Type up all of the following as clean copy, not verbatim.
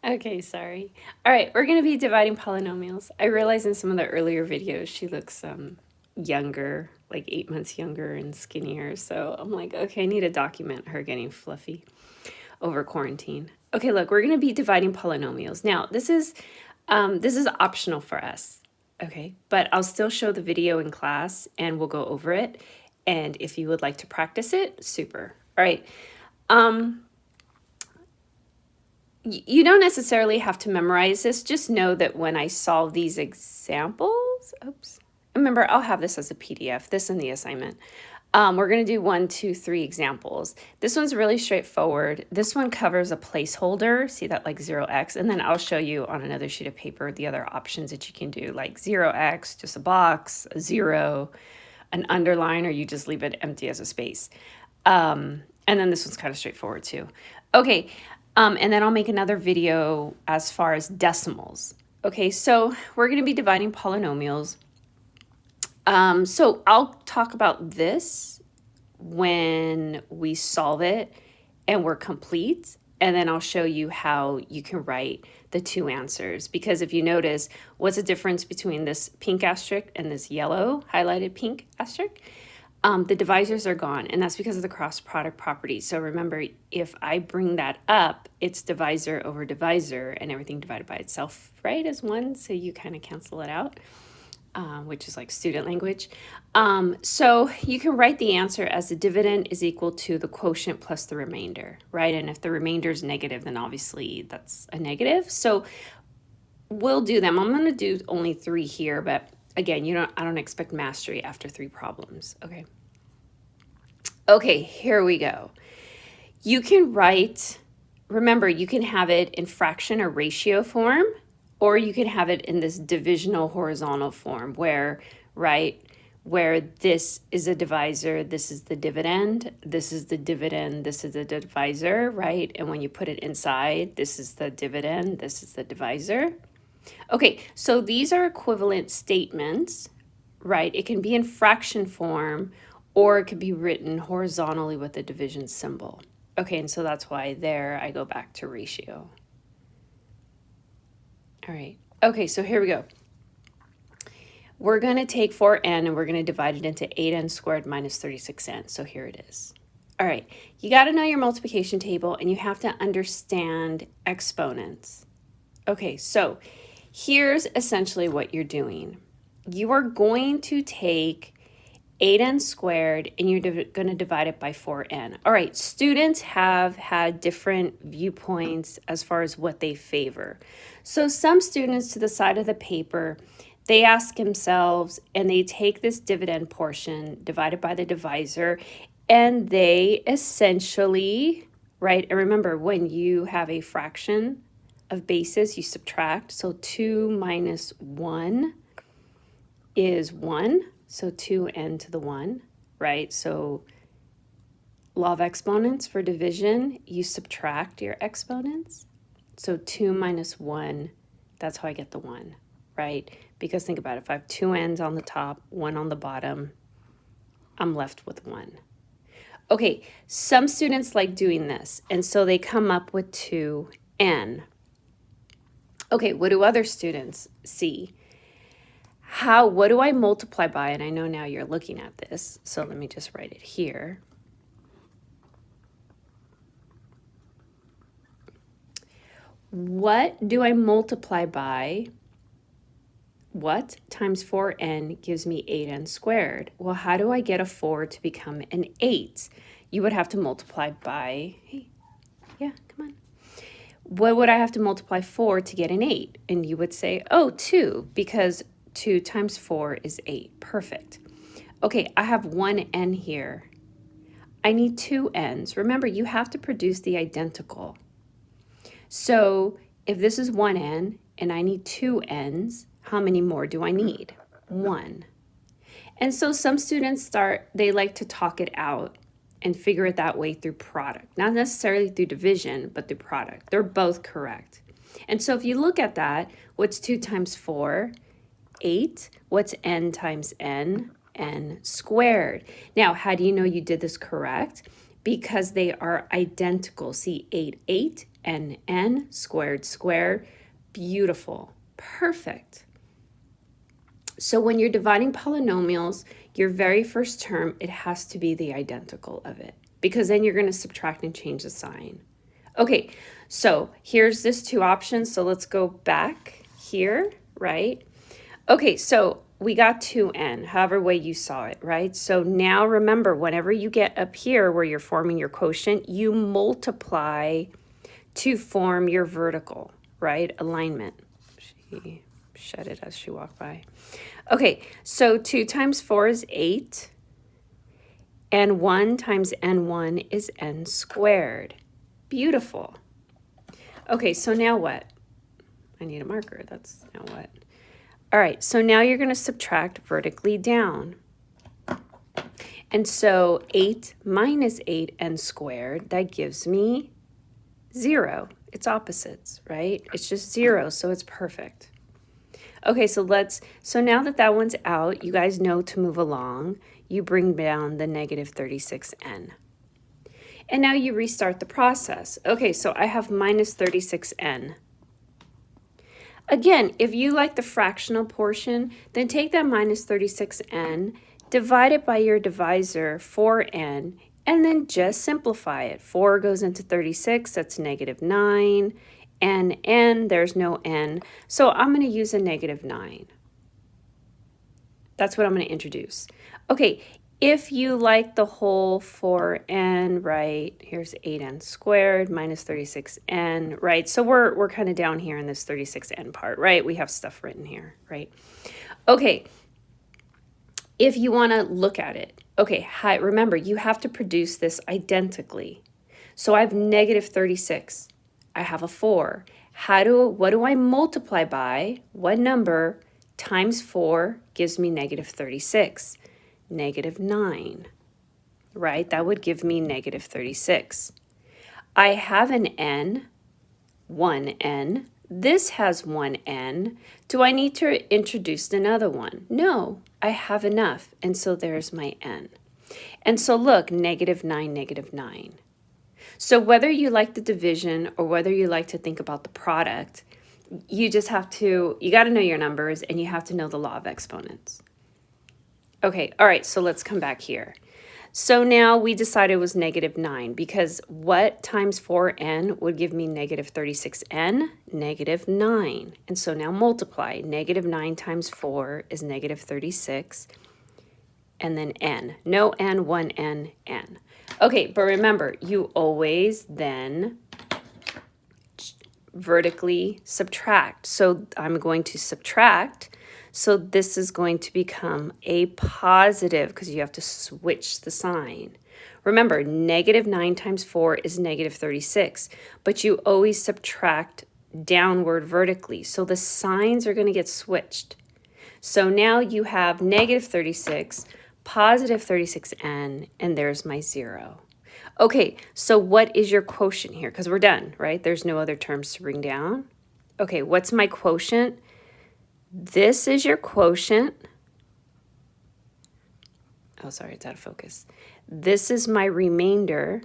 Okay, sorry. All right, we're going to be dividing polynomials. I realized in some of the earlier videos she looks younger, like 8 months younger and skinnier. So I'm like, okay, I need to document her getting fluffy over quarantine. Okay, look, we're going to be dividing polynomials. Now, this is optional for us, okay? But I'll still show the video in class and we'll go over it. And if you would like to practice it, super. All right. You don't necessarily have to memorize this. Just know that when I solve these examples, remember, I'll have this as a PDF, this and the assignment. We're going to do 1, 2, 3 examples. This one's really straightforward. This one covers a placeholder. See that, like 0x. And then I'll show you on another sheet of paper the other options that you can do, like 0x, just a box, a 0, an underline, or you just leave it empty as a space. And then this one's kind of straightforward too. Okay, and then I'll make another video as far as decimals. Okay, so we're going to be dividing polynomials. So I'll talk about this when we solve it and we're complete. And then I'll show you how you can write the two answers. Because if you notice, what's the difference between this pink asterisk and this yellow highlighted pink asterisk? The divisors are gone, and that's because of the cross product property. So remember, if I bring that up, it's divisor over divisor, and everything divided by itself, right, is 1. So you kind of cancel it out, which is like student language. So you can write the answer as the dividend is equal to the quotient plus the remainder, right? And if the remainder is negative, then obviously that's a negative. So we'll do them. I'm going to do only 3 here, but again, I don't expect mastery after 3 problems. Okay, here we go. You can write, remember, you can have it in fraction or ratio form, or you can have it in this divisional horizontal form where this is a divisor, this is the dividend, this is the dividend, this is the divisor, right? And when you put it inside, this is the dividend, this is the divisor. Okay, so these are equivalent statements, right? It can be in fraction form or it could be written horizontally with a division symbol. Okay, and so that's why there I go back to ratio. All right, okay, so here we go. We're going to take 4n and we're going to divide it into 8n squared minus 36n. So here it is. All right, you got to know your multiplication table and you have to understand exponents. Okay, so here's essentially what you're doing. You are going to take 8n squared and you're going to divide it by 4n. All right, students have had different viewpoints as far as what they favor. So some students to the side of the paper, they ask themselves and they take this dividend portion divided by the divisor and they essentially, right, and remember when you have a fraction of bases, you subtract. So 2 minus 1 is 1. So 2n to the 1, right? So law of exponents for division, you subtract your exponents. So 2 minus 1, that's how I get the 1, right? Because think about it, if I have 2 n's on the top, 1 on the bottom, I'm left with 1. Okay, some students like doing this, and so they come up with 2n. Okay, what do other students see? What do I multiply by? And I know now you're looking at this, so let me just write it here. What do I multiply by? What times 4n gives me 8n squared? Well, how do I get a 4 to become an 8? You would have to multiply by, come on. What would I have to multiply 4 to get an 8? And you would say, oh, 2, because 2 times 4 is 8. Perfect. Okay, I have 1 n here. I need 2 n's. Remember, you have to produce the identical. So if this is 1 n and I need 2 n's, how many more do I need? 1. And so some students they like to talk it out and figure it that way through product. Not necessarily through division, but through product. They're both correct. And so if you look at that, what's 2 times 4? 8. What's n times n? N squared. Now, how do you know you did this correct? because they are identical. See, 8, 8, n, squared, squared. Beautiful. Perfect. So when you're dividing polynomials, your very first term, it has to be the identical of it, because then you're going to subtract and change the sign. Okay, so here's this two options. So let's go back here, right? Okay, so we got 2n, however way you saw it, right? So now remember, whenever you get up here where you're forming your quotient, you multiply to form your vertical, right? Alignment. She shed it as she walked by. Okay, so 2 times 4 is 8, and 1 times n1 is n squared. Beautiful. Okay, so now what? I need a marker. That's now what? All right, so now you're going to subtract vertically down. And so 8 minus 8n squared, that gives me 0. It's opposites, right? It's just 0, so it's perfect. Okay, so now that that one's out, you guys know to move along. You bring down the negative 36n. And now you restart the process. Okay, so I have minus 36n. Again, if you like the fractional portion, then take that minus 36n, divide it by your divisor, 4n, and then just simplify it. 4 goes into 36, that's negative 9. And n, there's no n, so I'm going to use a negative 9. That's what I'm going to introduce. Okay, if you like the whole 4n, right, here's 8n squared minus 36n, right? So we're kind of down here in this 36n part, right? We have stuff written here, right? Okay, if you want to look at it, okay, remember, you have to produce this identically. So I have negative 36. I have a 4. What do I multiply by? What number times 4 gives me negative 36? Negative 9, right? That would give me negative 36. I have an n, 1n. This has 1n. Do I need to introduce another one? No, I have enough, and so there's my n. And so look, negative 9, negative 9. So whether you like the division or whether you like to think about the product, you got to know your numbers and you have to know the law of exponents. Okay, all right, so let's come back here. So now we decided it was negative 9 because what times 4n would give me negative 36n? Negative 9. And so now multiply. Negative 9 times 4 is negative 36. And then n. No n, 1n, n. Okay, but remember, you always then vertically subtract. So I'm going to subtract. So this is going to become a positive because you have to switch the sign. Remember, negative 9 times 4 is negative 36, but you always subtract downward vertically. So the signs are going to get switched. So now you have negative 36, positive 36n, and there's my 0. Okay, so what is your quotient here? Because we're done, right? There's no other terms to bring down. Okay, what's my quotient? This is your quotient. Oh, sorry, it's out of focus. This is my remainder.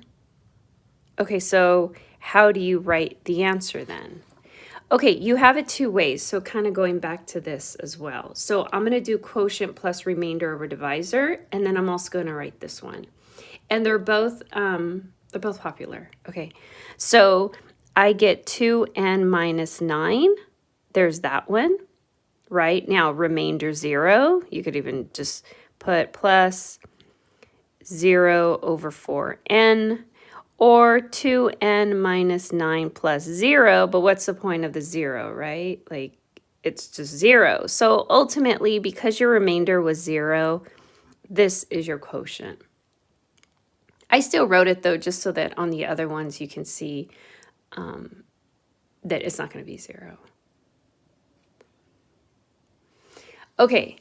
Okay, so how do you write the answer then? Okay, you have it two ways, so kind of going back to this as well. So I'm going to do quotient plus remainder over divisor, and then I'm also going to write this one. And they're both popular. Okay, so I get 2n minus 9. There's that one, right? Now remainder 0. You could even just put plus 0 over 4n. Or 2n minus 9 plus 0, but what's the point of the 0, right? Like, it's just 0. So ultimately, because your remainder was 0, this is your quotient. I still wrote it, though, just so that on the other ones you can see that it's not going to be 0. Okay,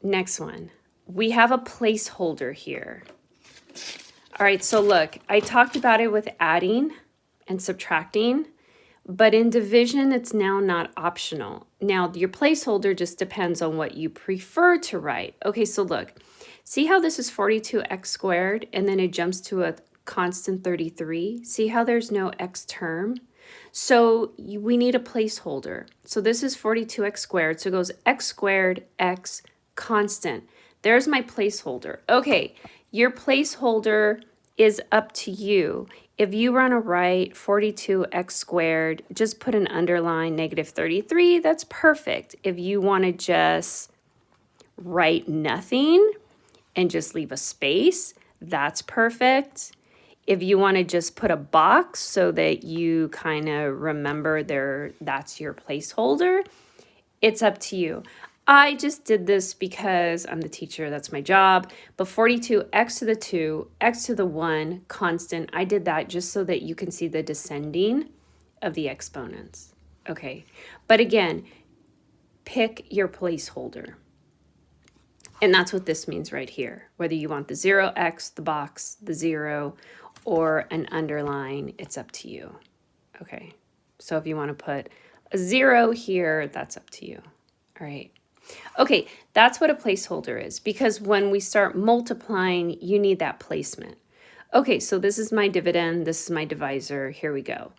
next one. We have a placeholder here. All right, so look, I talked about it with adding and subtracting, but in division, it's now not optional. Now, your placeholder just depends on what you prefer to write. Okay, so look, see how this is 42x squared, and then it jumps to a constant 33. See how there's no x term? So we need a placeholder. So this is 42x squared. So it goes x squared, x constant. There's my placeholder. Okay, your placeholder is up to you. If you want to write 42x squared, just put an underline negative 33. That's perfect. If you want to just write nothing and just leave a space, that's perfect. If you want to just put a box so that you kind of remember that's your placeholder, it's up to you. I just did this because I'm the teacher, that's my job. But 42, x to the 2, x to the 1, constant, I did that just so that you can see the descending of the exponents. Okay, but again, pick your placeholder. And that's what this means right here. Whether you want the 0x, the box, the 0, or an underline, it's up to you. Okay, so if you want to put a 0 here, that's up to you. All right. Okay, that's what a placeholder is, because when we start multiplying, you need that placement. Okay, so this is my dividend, this is my divisor, here we go.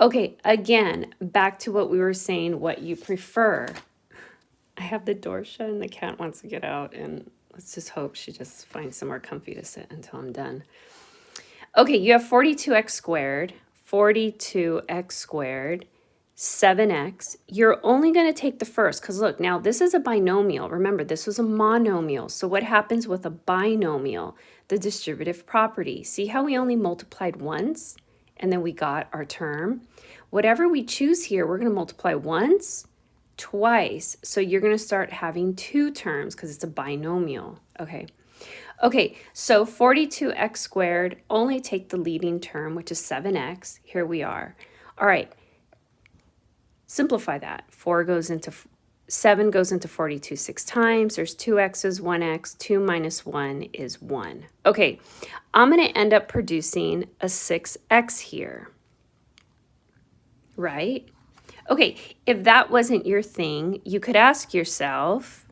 Okay, again, back to what we were saying, what you prefer. I have the door shut and the cat wants to get out, and let's just hope she just finds somewhere comfy to sit until I'm done. Okay, you have 42x squared, 7x. You're only going to take the first, because look, now this is a binomial. Remember, this was a monomial. So what happens with a binomial? The distributive property. See how we only multiplied once, and then we got our term? Whatever we choose here, we're going to multiply once, twice. So you're going to start having two terms because it's a binomial. Okay. Okay, so 42x squared, only take the leading term, which is 7x. Here we are. All right. Simplify that. 7 goes into 42 6 times. There's 2 x's, 1 x. 2 minus 1 is 1. Okay, I'm going to end up producing a 6x here. Right? Okay, if that wasn't your thing, you could ask yourself,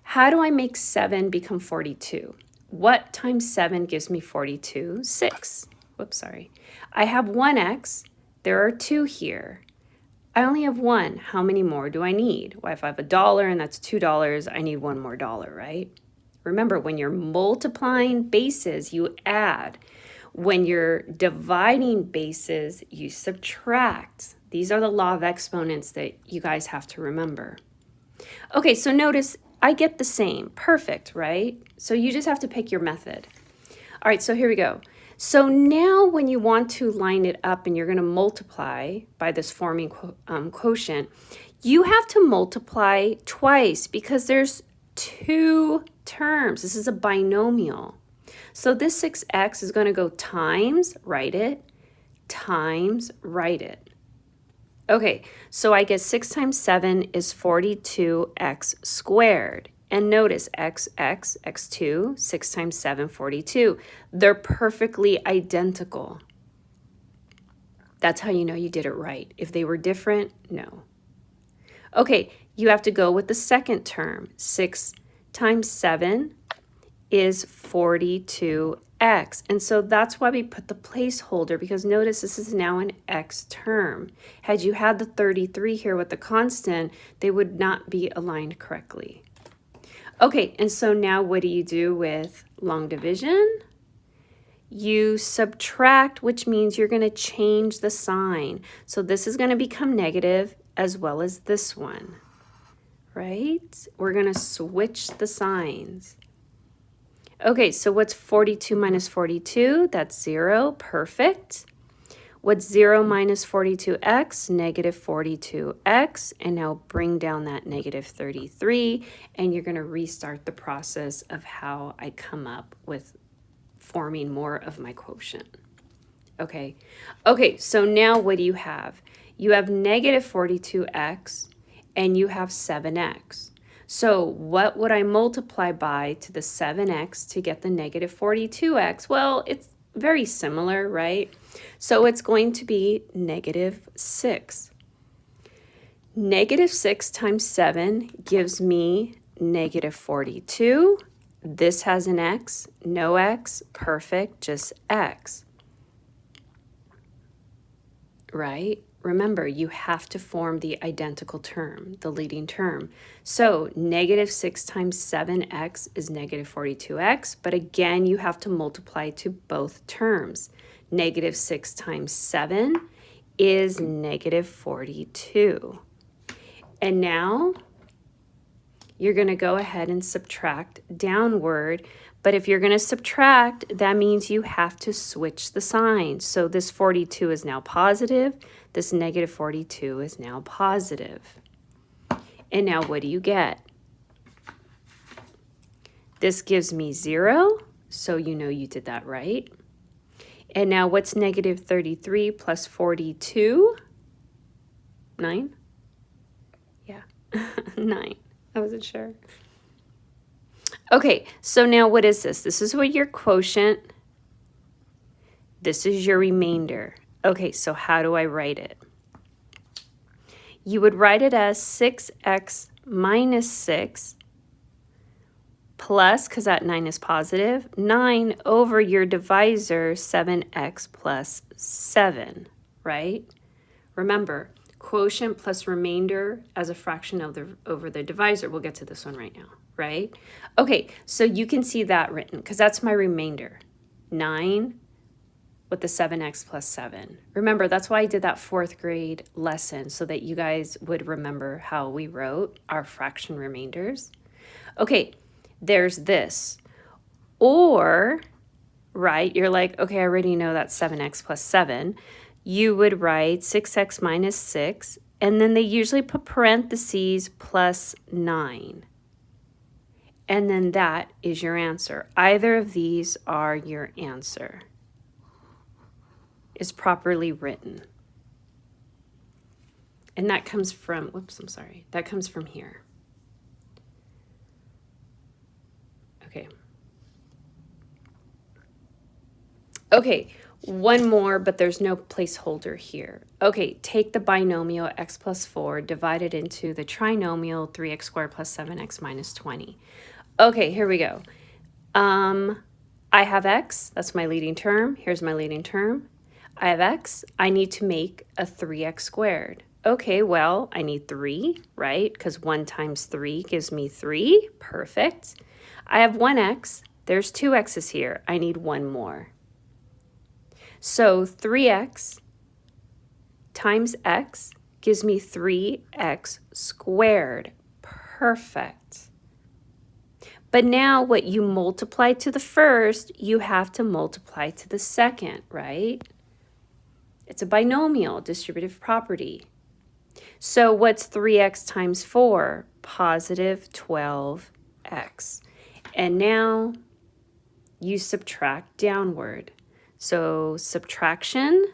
how do I make 7 become 42? What times 7 gives me 42? 6. Whoops, sorry. I have 1x. There are 2 here. I only have 1. How many more do I need? Well, if I have $1 and that's $2, I need 1 more dollar, right? Remember, when you're multiplying bases, you add. When you're dividing bases, you subtract. These are the law of exponents that you guys have to remember. Okay, so notice I get the same. Perfect, right? So you just have to pick your method. All right, so here we go. So now when you want to line it up and you're going to multiply by this forming quotient, you have to multiply twice because there's 2 terms. This is a binomial. So this 6x is going to go times, write it, times, write it. Okay, so I get 6 times 7 is 42x squared. And notice x2, 6 times 7, 42. They're perfectly identical. That's how you know you did it right. If they were different, no. Okay, you have to go with the second term. 6 times 7 is 42x. And so that's why we put the placeholder, because notice this is now an x term. Had you had the 33 here with the constant, they would not be aligned correctly. Okay, and so now what do you do with long division? You subtract, which means you're going to change the sign. So this is going to become negative as well as this one, right? We're going to switch the signs. Okay, so what's 42 minus 42? That's 0. Perfect. What's 0 minus 42x? Negative 42x. And now bring down that negative 33. And you're going to restart the process of how I come up with forming more of my quotient. Okay. Okay, so now what do you have? You have negative 42x and you have 7x. So what would I multiply by to the 7x to get the negative 42x? Well, it's very similar, right? So it's going to be negative 6. Negative 6 times 7 gives me negative 42. This has an x, no x, perfect, just x. Right? Remember, you have to form the identical term, the leading term. So negative 6 times 7x is negative 42x, but again, you have to multiply to both terms. Negative 6 times 7 is negative 42. And now you're going to go ahead and subtract downward. But if you're going to subtract, that means you have to switch the sign. So this 42 is now positive. This negative 42 is now positive. And now what do you get? This gives me 0, so you know you did that right. And now what's negative 33 plus 42? 9? Yeah, 9. I wasn't sure. Okay, so now what is this? This is what your quotient. This is your remainder. Okay, so how do I write it? You would write it as 6x minus 6 plus, because that 9 is positive, 9 over your divisor, 7x plus 7, right? Remember, quotient plus remainder as a fraction of over the divisor. We'll get to this one right now, right? Okay, so you can see that written, because that's my remainder. 9 with the 7x plus 7. Remember, that's why I did that 4th grade lesson, so that you guys would remember how we wrote our fraction remainders. Okay, there's this. Or, right, you're like, okay, I already know that's 7x plus 7. You would write 6x minus 6, and then they usually put parentheses plus 9. And then that is your answer. Either of these are your answer. Is properly written. And that comes from, whoops, I'm sorry. That comes from here. Okay. Okay, one more, but there's no placeholder here. Okay, take the binomial x plus 4, divide it into the trinomial 3x squared plus 7x minus 20. Okay, here we go. I have x, that's my leading term. Here's my leading term. I have x, I need to make a 3x squared. Okay, well, I need 3, right? Because 1 times 3 gives me 3. Perfect. I have 1x. There's 2 x's here. I need 1 more. So 3x times x gives me 3x squared. Perfect. But now what you multiply to the first, you have to multiply to the second, right? It's a binomial distributive property. So what's 3x times 4? Positive 12x. And now you subtract downward. So subtraction,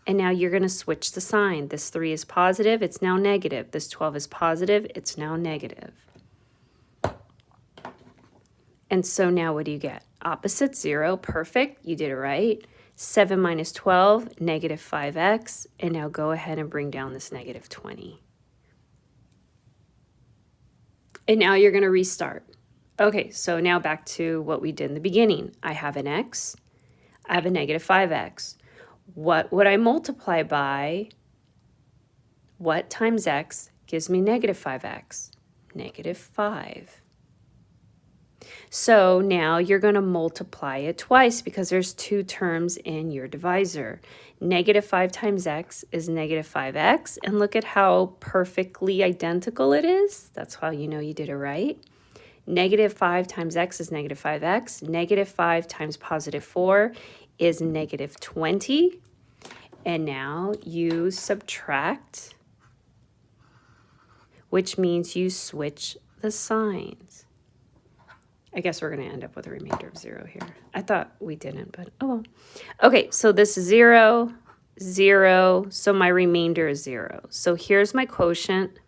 and now you're going to switch the sign. This 3 is positive, it's now negative. This 12 is positive, it's now negative. And so now what do you get? Opposite 0, perfect, you did it right. 7 minus 12, negative 5x, and now go ahead and bring down this negative 20. And now you're going to restart. Okay, so now back to what we did in the beginning. I have an x, I have a negative 5x. What would I multiply by? What times x gives me negative 5x? Negative 5. So now you're going to multiply it twice because there's 2 terms in your divisor. Negative 5 times x is negative 5x. And look at how perfectly identical it is. That's how you know you did it right. Negative 5 times x is negative 5x. Negative 5 times positive 4 is negative 20. And now you subtract, which means you switch the signs. I guess we're going to end up with a remainder of 0 here. I thought we didn't, but oh well. Okay, so this is 0, 0, so my remainder is 0. So here's my quotient.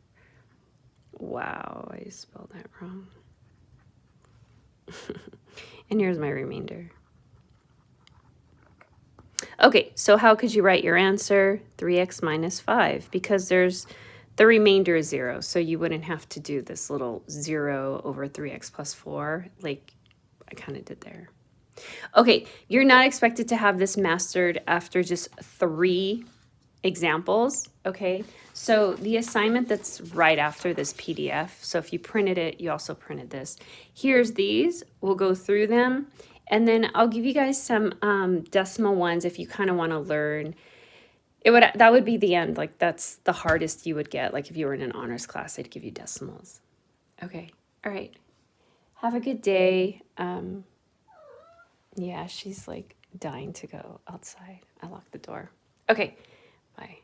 Wow, I spelled that wrong. And here's my remainder. Okay, so how could you write your answer? 3x minus 5, because the remainder is 0, so you wouldn't have to do this little 0 over 3x plus 4. Like, I kind of did there. Okay, you're not expected to have this mastered after just 3 examples, okay? So the assignment that's right after this PDF, so if you printed it, you also printed this. Here's these, we'll go through them, and then I'll give you guys some decimal ones if you kind of want to learn. That would be the end, like that's the hardest you would get, like if you were in an honors class, they'd give you decimals. Okay, all right. Have a good day. Yeah, she's like dying to go outside. I locked the door. Okay, bye.